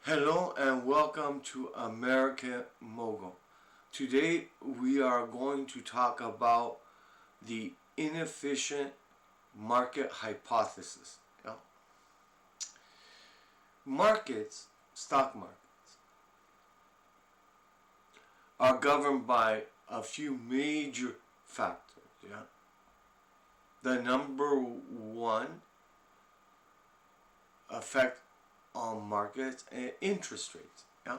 Hello and welcome to American Mogul. Today we are going to talk about the inefficient market hypothesis. Yeah. Markets, stock markets, are governed by a few major factors. Yeah. The number one effect on markets and interest rates. Yeah.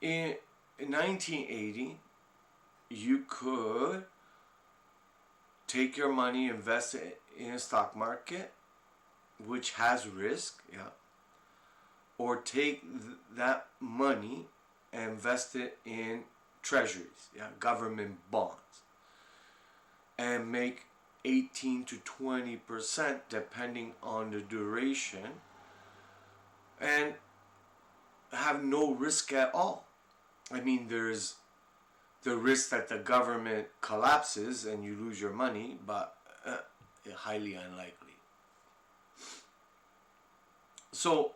In 1980, you could take your money, invest it in a stock market, which has risk, yeah, or take that money and invest it in treasuries, yeah, government bonds, and make 18 to 20% depending on the duration, and have no risk at all. I mean, there's the risk that the government collapses and you lose your money, but highly unlikely. So,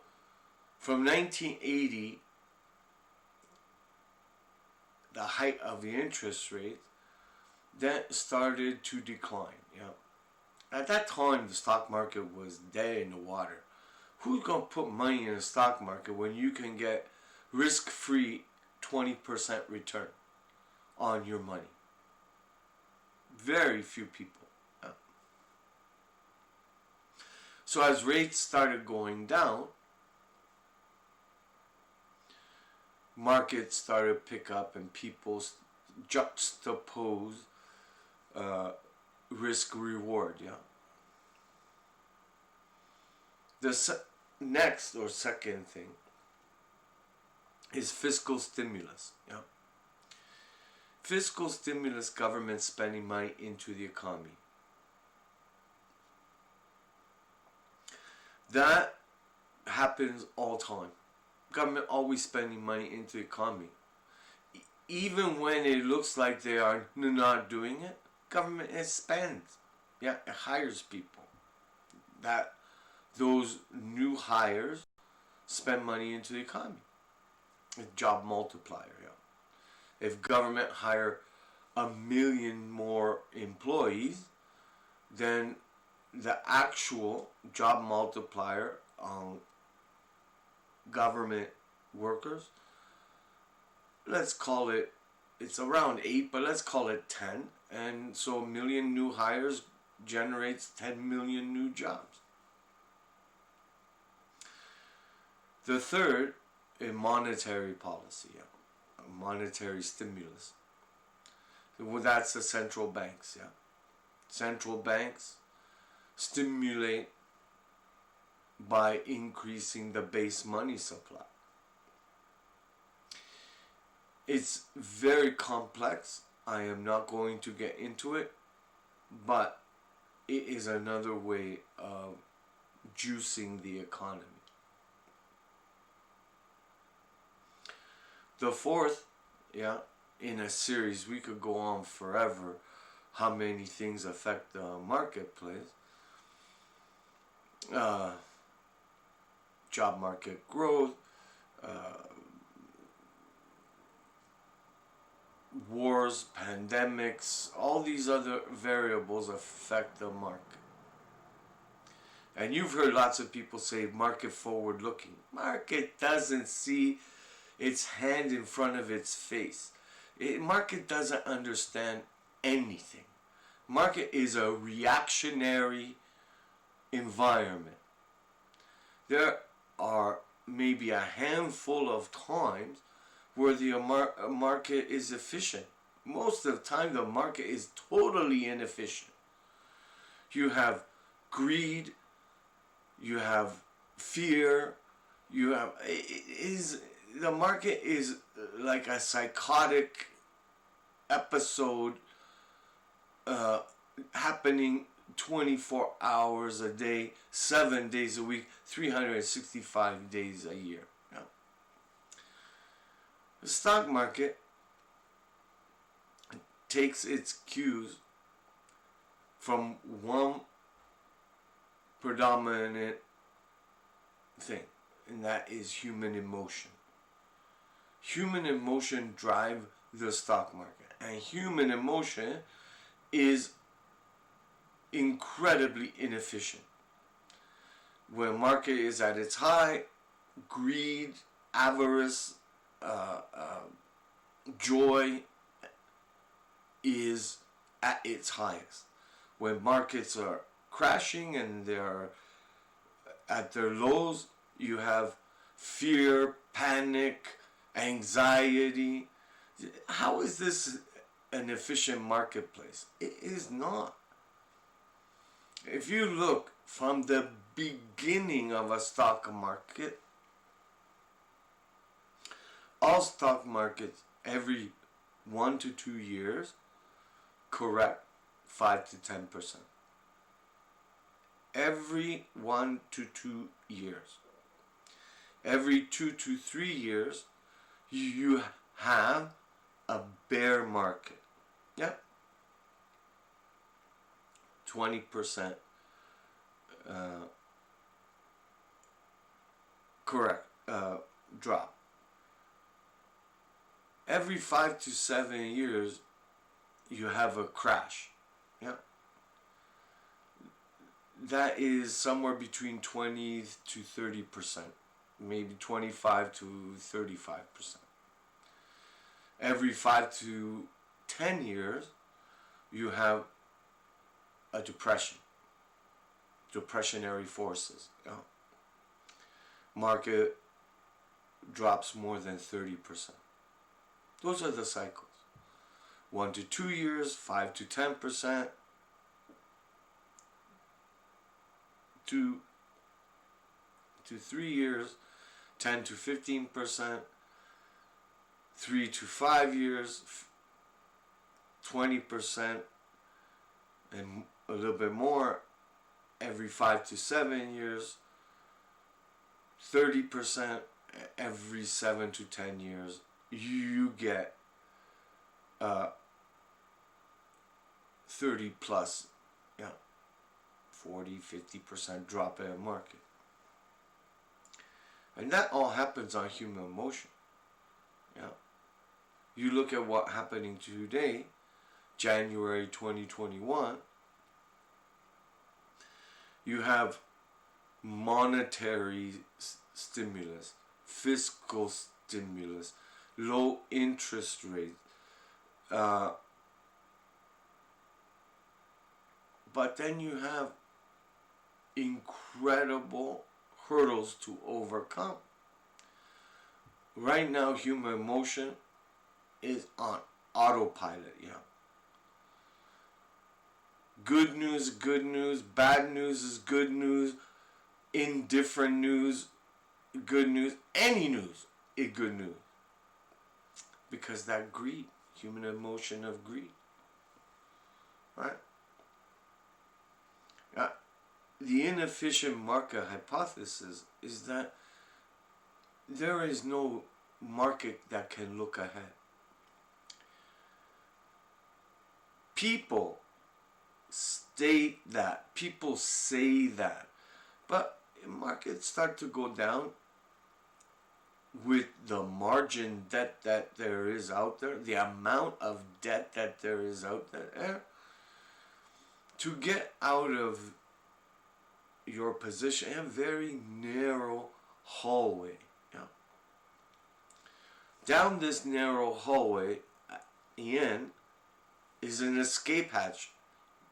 from 1980, the height of the interest rate, then started to decline. Yeah. At that time, the stock market was dead in the water. Who's going to put money in the stock market when you can get risk-free 20% return on your money? Very few people. Yeah. So as rates started going down, markets started to pick up and people juxtapose risk reward. Yeah. The next or second thing is fiscal stimulus. Yeah. Fiscal stimulus, government spending money into the economy. That happens all the time. Government always spending money into the economy. Even when it looks like they are not doing it, government spends. Yeah, it hires people. Those new hires spend money into the economy. A job multiplier. Yeah. If government hire 1 million more employees, then the actual job multiplier on government workers, let's call it, it's around 8, but let's call it 10. And so 1 million new hires generates 10 million new jobs. The third is monetary policy, yeah. Monetary stimulus. Well, that's the central banks, yeah. Central banks stimulate by increasing the base money supply. It's very complex. I am not going to get into it, but it is another way of juicing the economy. The fourth, yeah, in a series, we could go on forever how many things affect the marketplace. Job market growth, wars, pandemics, all these other variables affect the market. And you've heard lots of people say market forward looking. Market doesn't see its hand in front of its face. Market doesn't understand anything. Market is a reactionary environment. There are maybe a handful of times where the market is efficient. Most of the time, the market is totally inefficient. You have greed, you have fear, the market is like a psychotic episode happening 24 hours a day, 7 days a week, 365 days a year. Yeah. The stock market takes its cues from one predominant thing, and that is human emotion. Human emotion drive the stock market, and human emotion is incredibly inefficient. When market is at its high, greed, avarice, joy is at its highest. When markets are crashing and they're at their lows, you have fear, panic, anxiety. How is this an efficient marketplace? It is not. If you look from the beginning of a stock market, all stock markets every 1 to 2 years correct 5 to 10%. Every 1 to 2 years. Every 2 to 3 years, you have a bear market. Yeah. 20% correct drop. Every 5 to 7 years, you have a crash. Yeah. That is somewhere between 20 to 30%, maybe 25 to 35%. Every 5 to 10 years, you have a depression, depressionary forces. Yeah. Market drops more than 30%. Those are the cycles. 1 to 2 years, 5 to 10%. 2 to 3 years, 10 to 15%. 3 to 5 years, 20%, and a little bit more. Every 5 to 7 years, 30%. Every 7 to 10 years, you get 30 plus, 40-50% drop in the market. And that all happens on human emotion. You look at what's happening today, January 2021, you have monetary stimulus, fiscal stimulus, low interest rates, but then you have incredible hurdles to overcome. Right now, human emotion is on autopilot. Good news, good news. Bad news is good news. Indifferent news, good news. Any news is good news. Because that greed, human emotion of greed. Right? The inefficient market hypothesis is that there is no market that can look ahead. People state that, people say that, but markets start to go down with the margin debt that there is out there, the amount of debt that there is out there. To get out of your position, a very narrow hallway. Down this narrow hallway, at the end, is an escape hatch.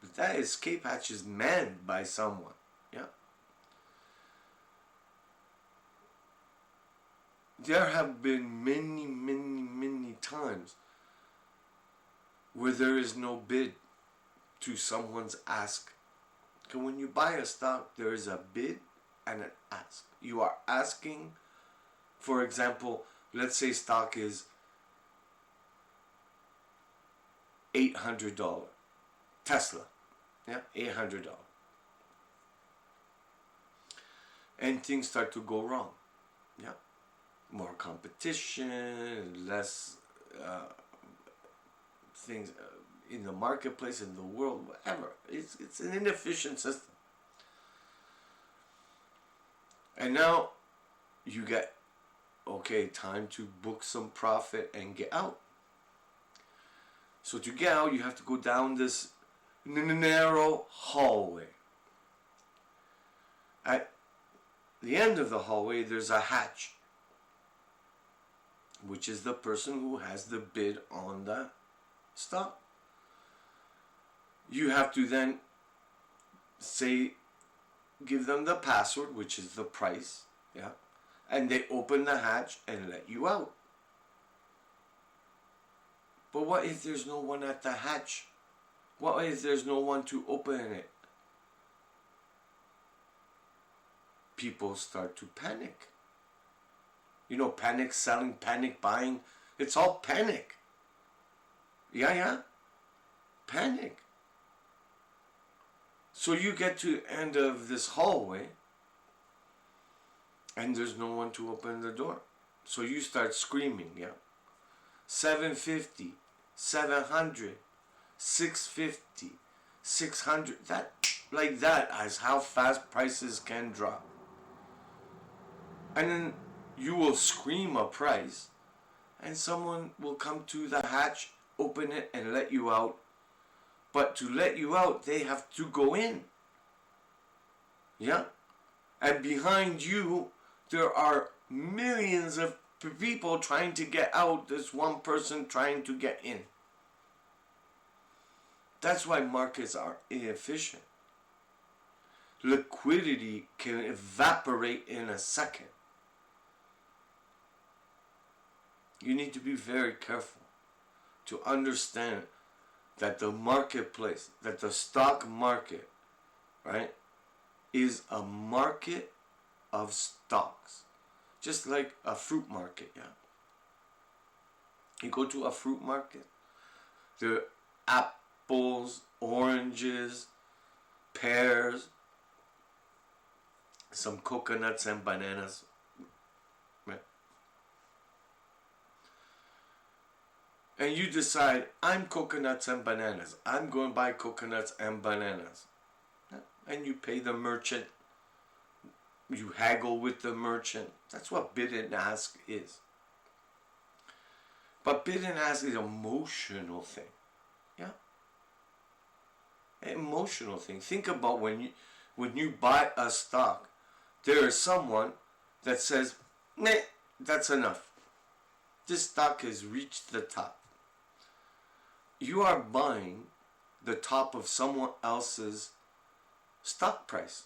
But that escape hatch is manned by someone. There have been many times where there is no bid to someone's ask. Because when you buy a stock, there is a bid and an ask. You are asking, for example, let's say stock is $800. Tesla, $800. And things start to go wrong. More competition, less things in the marketplace, in the world, whatever. It's an inefficient system. And now you get, okay, time to book some profit and get out. So to get out, you have to go down this narrow hallway. At the end of the hallway, there's a hatch, which is the person who has the bid on the stock. You have to then say, give them the password, which is the price, yeah, and they open the hatch and let you out. But what if there's no one at the hatch? What if there's no one to open it? People start to panic. You know, panic selling, panic buying. It's all panic. Yeah. Panic. So you get to the end of this hallway and there's no one to open the door. So you start screaming, yeah. 750, 700, 650, 600. That, like that is how fast prices can drop. And then you will scream a price and someone will come to the hatch, open it and let you out. But to let you out, they have to go in. Yeah? And behind you, there are millions of people trying to get out. There's one person trying to get in. That's why markets are inefficient. Liquidity can evaporate in a second. You need to be very careful to understand that the marketplace, that the stock market, right, is a market of stocks. Just like a fruit market, yeah. You go to a fruit market, there are apples, oranges, pears, some coconuts and bananas. Right? And you decide, I'm coconuts and bananas. I'm going to buy coconuts and bananas. And you pay the merchant. You haggle with the merchant. That's what bid and ask is. But bid and ask is an emotional thing. Yeah? An emotional thing. Think about when you buy a stock, there is someone that says, meh, that's enough. This stock has reached the top. You are buying the top of someone else's stock price.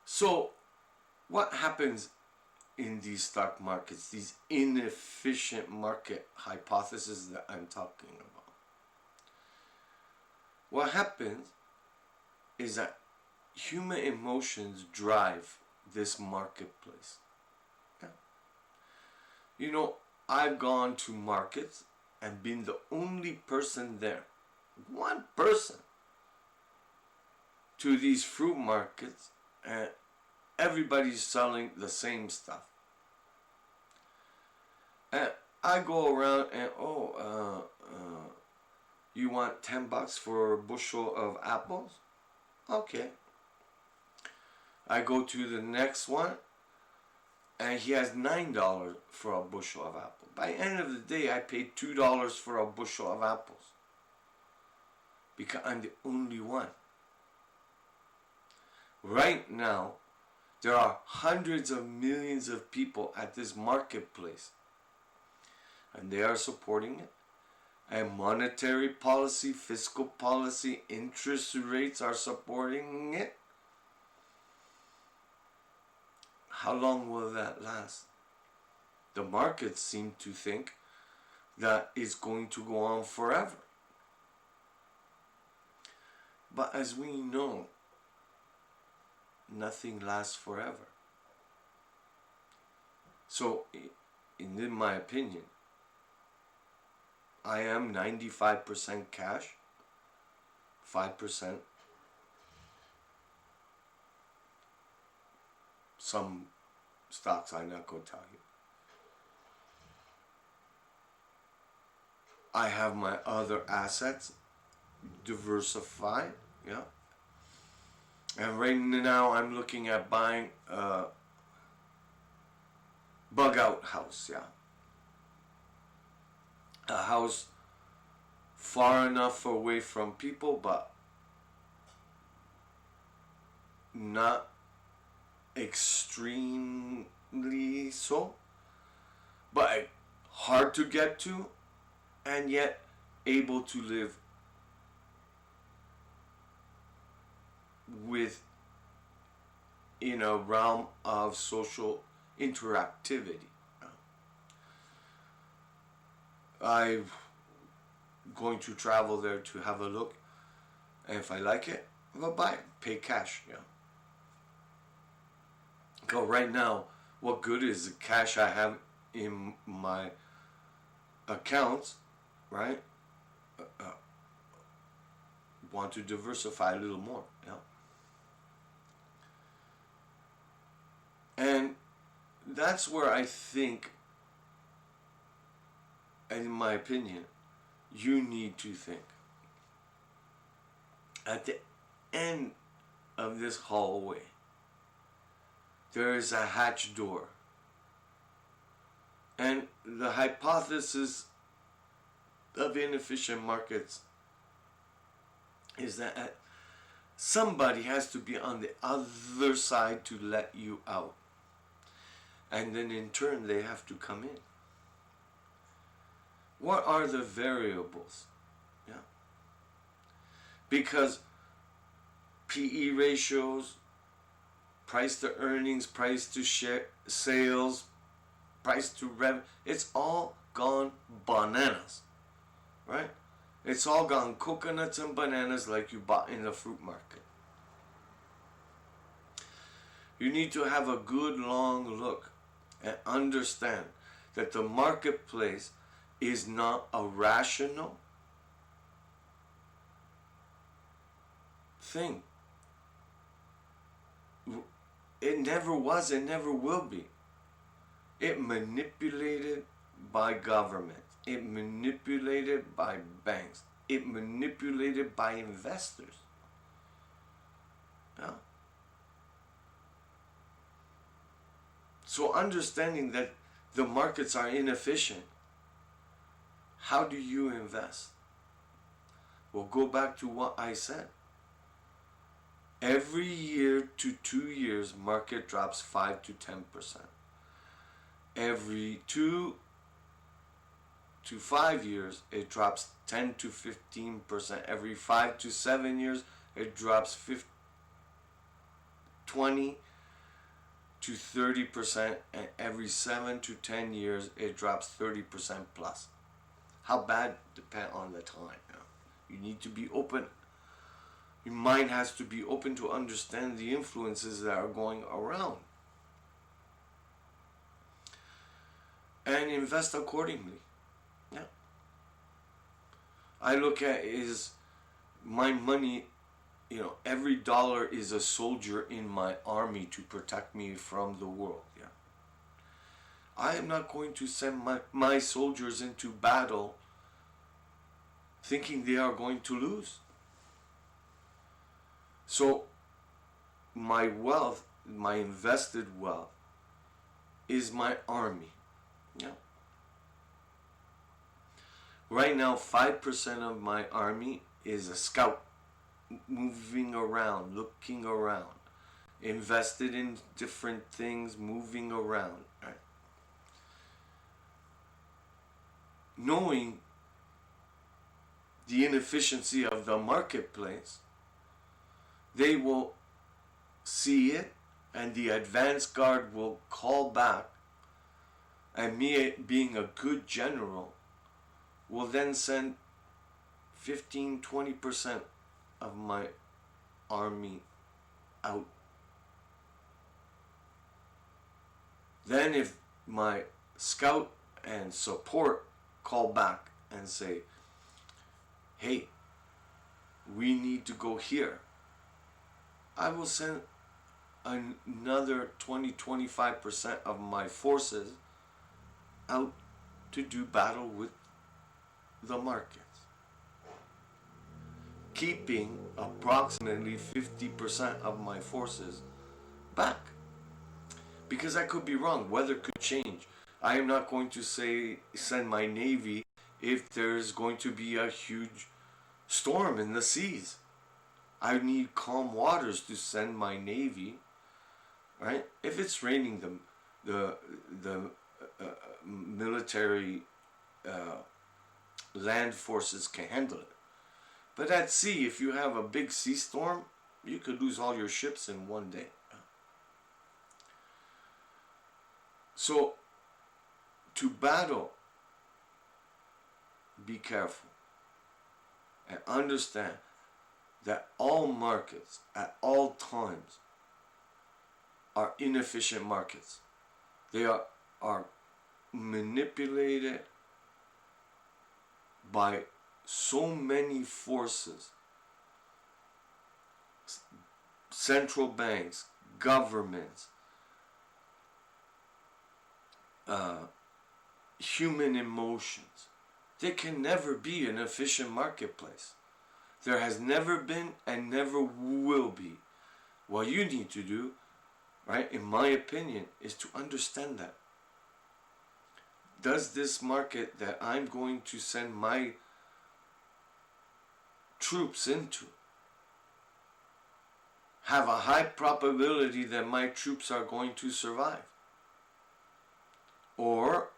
So what happens in these stock markets, these inefficient market hypotheses that I'm talking about? What happens is that human emotions drive this marketplace. Yeah. You know, I've gone to markets and been the only person there, one person, to these fruit markets, and everybody's selling the same stuff. And I go around and, you want $10 for a bushel of apples? Okay. I go to the next one and he has $9 for a bushel of apples. By the end of the day, I paid $2 for a bushel of apples because I'm the only one. Right now, there are hundreds of millions of people at this marketplace, and they are supporting it. And monetary policy, fiscal policy, interest rates are supporting it. How long will that last? The markets seem to think that it's going to go on forever. But as we know, nothing lasts forever. So, in my opinion, I am 95% cash, 5% some stocks I'm not going to tell you. I have my other assets diversified, yeah. And right now I'm looking at buying a bug out house, yeah. A house far enough away from people, but not extremely so, but hard to get to, and yet able to live with in a realm of social interactivity. I'm going to travel there to have a look, and if I like it, I'll buy it, pay cash. Yeah. Because right now, what good is the cash I have in my accounts, right? Want to diversify a little more, yeah. And that's where I think, in my opinion, you need to think. At the end of this hallway, there is a hatch door. And the hypothesis of inefficient markets is that somebody has to be on the other side to let you out. And then in turn, they have to come in. What are the variables? Yeah. Because PE ratios, price to earnings, price to share, sales, price to revenue, it's all gone bananas, right? It's all gone coconuts and bananas like you bought in the fruit market. You need to have a good long look and understand that the marketplace is not a rational thing. It never was, it never will be. It manipulated by government. It manipulated by banks. It manipulated by investors. Yeah. So understanding that the markets are inefficient, how do you invest? Well, go back to what I said. Every year to 2 years, market drops 5 to 10%. Every 2 to 5 years, it drops 10 to 15%. Every 5 to 7 years, it drops 20 to 30%. And every 7 to 10 years, it drops 30% plus. How bad? Depends on the time. You need to be open. Your mind has to be open to understand the influences that are going around. And invest accordingly. Yeah. I look at is my money, every dollar is a soldier in my army to protect me from the world. Yeah. I am not going to send my soldiers into battle thinking they are going to lose. So my wealth, my invested wealth, is my army. Yeah. Right now, 5% of my army is a scout, moving around, looking around, invested in different things, moving around. Right? Knowing the inefficiency of the marketplace, they will see it, and the advance guard will call back, and me being a good general will then send 15-20% of my army out. Then if my scout and support call back and say, hey, we need to go here, I will send another 20-25% of my forces out to do battle with the markets. keeping approximately 50% of my forces back. Because I could be wrong. Weather could change. I am not going to send my navy if there's going to be a huge storm in the seas. I need calm waters to send my navy, right? If it's raining, the military land forces can handle it. But at sea, if you have a big sea storm, you could lose all your ships in one day. So, to battle, be careful and understand that all markets at all times are inefficient markets. They are manipulated by so many forces, central banks, governments, human emotions. There can never be an efficient marketplace. There has never been and never will be. What you need to do, right, in my opinion, is to understand that. Does this market that I'm going to send my troops into have a high probability that my troops are going to survive? Or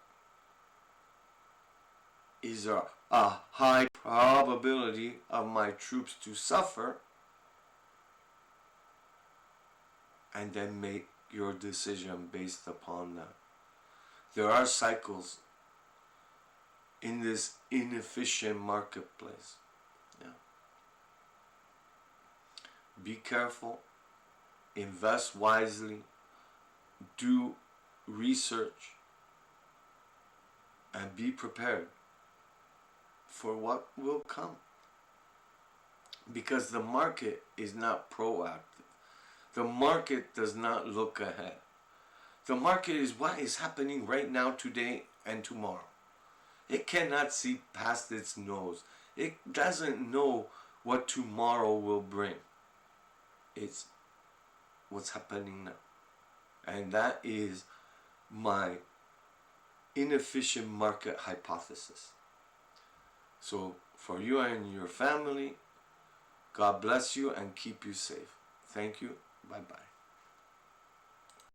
is there a high probability of my troops to suffer? And then make your decision based upon that. There are cycles in this inefficient marketplace. Yeah. Be careful, invest wisely, do research, and be prepared for what will come. Because the market is not proactive. The market does not look ahead. The market is what is happening right now, today, and tomorrow. It cannot see past its nose. It doesn't know what tomorrow will bring. It's what's happening now. And that is my inefficient market hypothesis. So for you and your family, God bless you and keep you safe. Thank you. Bye-bye.